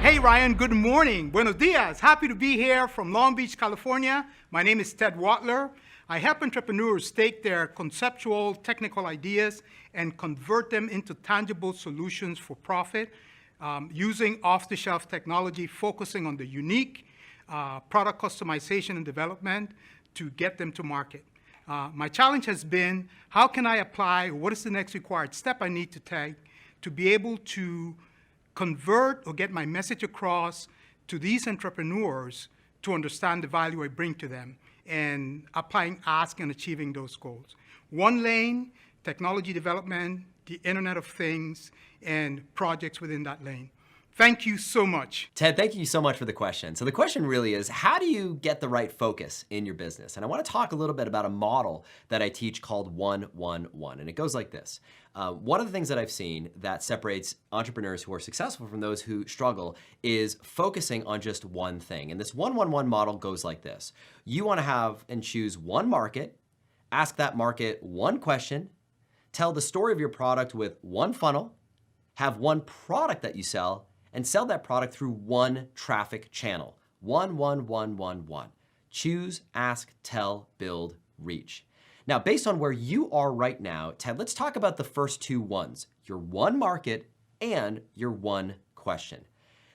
Hey Ryan, good morning. Buenos dias. Happy to be here from Long Beach, California. My name is Ted Watler. I help entrepreneurs take their conceptual, technical ideas and convert them into tangible solutions for profit using off-the-shelf technology, focusing on the unique product customization and development to get them to market. My challenge has been, how can I apply, what is the next required step I need to take to be able to convert or get my message across to these entrepreneurs to understand the value I bring to them and applying ask and achieving those goals. One lane, technology development, the Internet of Things, and projects within that lane. Thank you so much. Ted, thank you so much for the question. So the question really is, how do you get the right focus in your business? And I want to talk a little bit about a model that I teach called 1-1-1. And it goes like this. One of the things that I've seen that separates entrepreneurs who are successful from those who struggle is focusing on just one thing. And this 1-1-1 model goes like this. You want to have and choose one market, ask that market one question, tell the story of your product with one funnel, have one product that you sell, and sell that product through one traffic channel. 1-1-1-1-1. Choose, ask, tell, build, reach. Now, based on where you are right now, Ted, let's talk about the first two ones, your one market and your one question.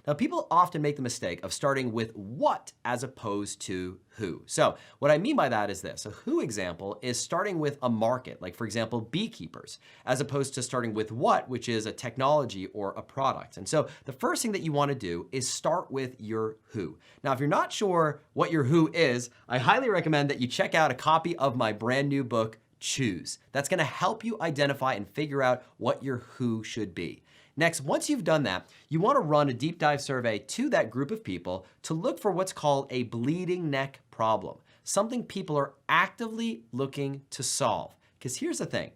Now, people often make the mistake of starting with what as opposed to who. So what I mean by that is this. A who example is starting with a market, like for example, beekeepers, as opposed to starting with what, which is a technology or a product. And so the first thing that you want to do is start with your who. Now, if you're not sure what your who is, I highly recommend that you check out a copy of my brand new book, Choose. That's going to help you identify and figure out what your who should be. Next, once you've done that, you want to run a deep dive survey to that group of people to look for what's called a bleeding neck problem, something people are actively looking to solve. Because here's the thing,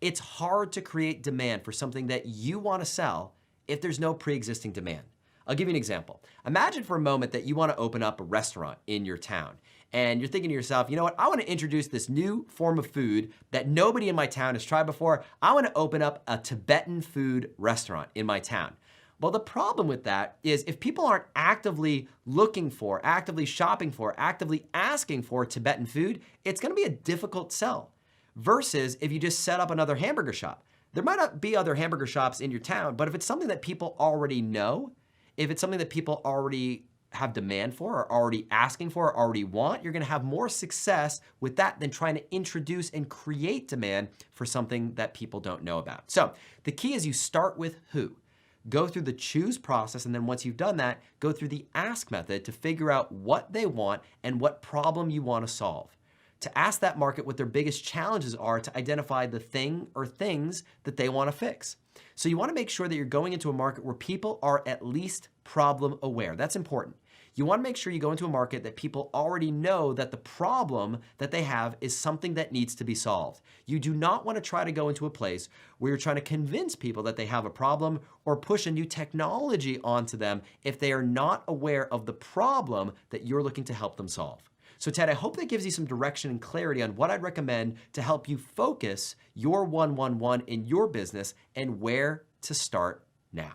it's hard to create demand for something that you want to sell if there's no pre-existing demand. I'll give you an example. Imagine for a moment that you want to open up a restaurant in your town. And you're thinking to yourself, you know what, I want to introduce this new form of food that nobody in my town has tried before. I want to open up a Tibetan food restaurant in my town. Well, the problem with that is if people aren't actively looking for, actively shopping for, actively asking for Tibetan food, it's going to be a difficult sell. Versus if you just set up another hamburger shop. There might not be other hamburger shops in your town, but if it's something that people already know, if it's something that people already have demand for, or already asking for, or already want, you're gonna have more success with that than trying to introduce and create demand for something that people don't know about. So the key is you start with who. Go through the choose process, and then once you've done that, go through the ask method to figure out what they want and what problem you wanna solve. To ask that market what their biggest challenges are to identify the thing or things that they wanna fix. So you wanna make sure that you're going into a market where people are at least problem aware. That's important. You wanna make sure you go into a market that people already know that the problem that they have is something that needs to be solved. You do not wanna try to go into a place where you're trying to convince people that they have a problem or push a new technology onto them if they are not aware of the problem that you're looking to help them solve. So Ted, I hope that gives you some direction and clarity on what I'd recommend to help you focus your 1-1-1 in your business and where to start now.